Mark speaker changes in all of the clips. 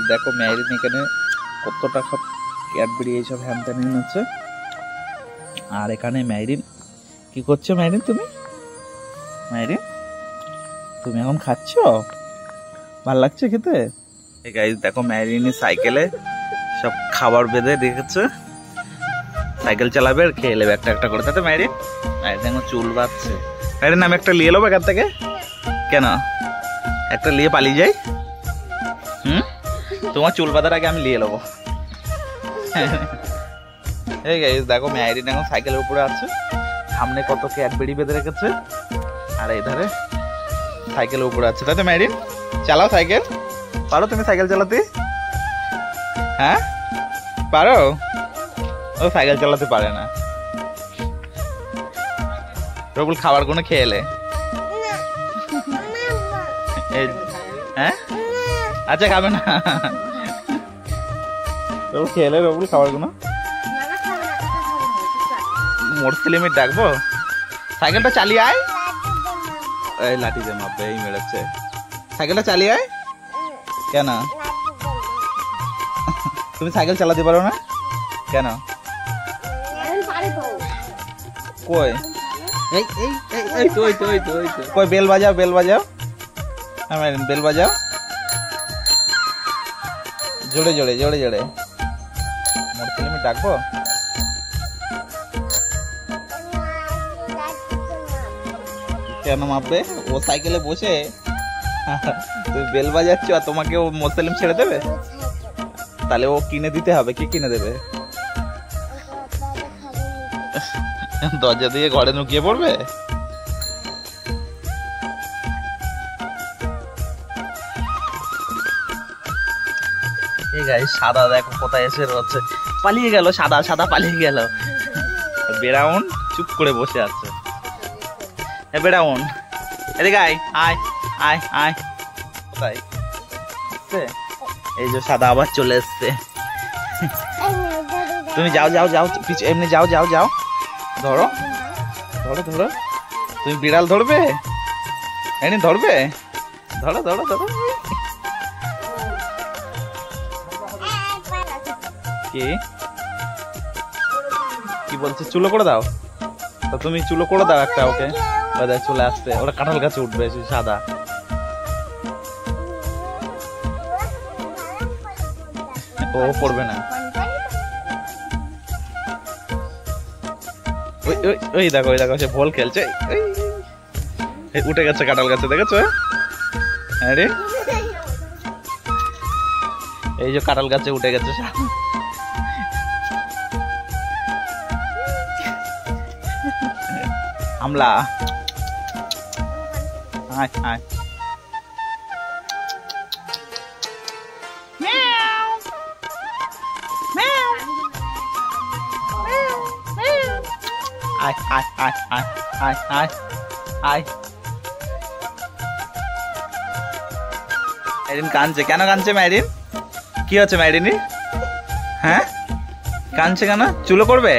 Speaker 1: Guys দেখো marine এখানে কত টাকা ক্যাডবেরি এইসব হ্যান ত্যান এনেছে। আর এখানে ম্যারিন কি করছো? ম্যারিন তুমি এখন খাচ্ছ? ভাল লাগছে খেতে? এই গাইস দেখো ম্যারিনের সাইকেলে সব খাবার বেঁধে রেখেছে, সাইকেল চালাবে আর খেয়ে নেবে একটা একটা করে। তাতে ম্যারিন এখন চুল বাঁধছে। ম্যারিন আমি একটা নিয়ে নেবো এখান থেকে, কেন একটা নিয়ে পালিয়ে যাই? তোমার চুল বাঁধার আগে আমি নিয়ে নেবো। এই গাইস দেখো ম্যারিন এখন সাইকেলের উপরে আছে, সামনে কত ক্যাডবেরি বেঁধে রেখেছে আর এই ধারে সাইকেলের উপরে আছে। তাই তো ম্যারিন চালাও সাইকেল? পারো তুমি সাইকেল চালাতে? হ্যাঁ পারো? ও সাইকেল চালাতে পারে না। রবুল খাবার কোনো খেয়ে এলে? হ্যাঁ আচ্ছা খাবে না। রবুল খেয়ে এলে রবুল খাবার কোনো? মোটসেলিমিট ডাকবো? সাইকেলটা চালিয়ে আয়। এই লাঠি যে মাপবে এই মেরেছে। সাইকেলটা চালিয়ে আয়। কেন তুমি সাইকেল চালাতে পারো না? কেন? কই কই বেল বাজাও, বেল বাজাও, বেল বাজাও জোরে জোরে জোরে জোরে। মোটরসাইকেল ডাকবো? কেন মাপবে? ও সাইকেলে বসে তুমি বেল বাজাচ্ছ আর তোমাকে ও মোটরসাইকেল ছেড়ে দেবে? তাহলে ও কিনে দিতে হবে। কি কিনে দেবে? দরজা দিয়ে ঘরে ঢুকিয়ে পড়বে? এই গাইস সাদা দেখো কোথায় এসে রয়েছে, পালিয়ে গেল। সাদা সাদা পালিয়ে গেল। বেরাউন চুপ করে বসে আছে। বেরাউন এদিকে আয় আয় আয় আয়। কোথায়? এই যে সাদা আবার চলে এসছে। তুমি যাও যাও যাও এমনি যাও যাও যাও। ধরো ধরো ধরো। তুমি বিড়াল ধরবে? এমনি ধরবে? ধরো ধরো ধরো। কি কি বলছে? চুলো করে দাও। তো তুমি চুলো করে দাও একটা ওকে। চলে আসছে ওরা কাঁঠাল গাছে উঠবে সাদা। ও পড়বে না। ওই দেখো ওই দেখো সে বল খেলছে। উঠে গেছে কাঁঠাল গাছে, দেখেছো? আরে এই যে কাঁঠাল গাছে উঠে গেছে। আমলা আয় আয়। আয় আয় আয় আয় আয় আয় আয়। ম্যারিন কাঁদছে কেন? কাঁদছে ম্যারিন? কি হচ্ছে ম্যারিনের? হ্যাঁ কাঁদছে কেন? চুলো করবে?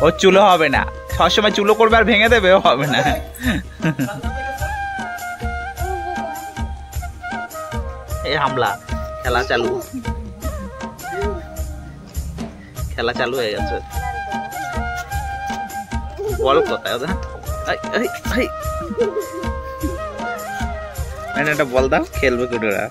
Speaker 1: ও চুলো হবে না, সবসময় চুলো করবে আর ভেঙে দেবে, ও হবে না। এই হামলা খেলা চালু, খেলা চালু হয়ে গেছে। বল কোথায় ওদের? একটা বল দাও, খেলবে কুটুরা।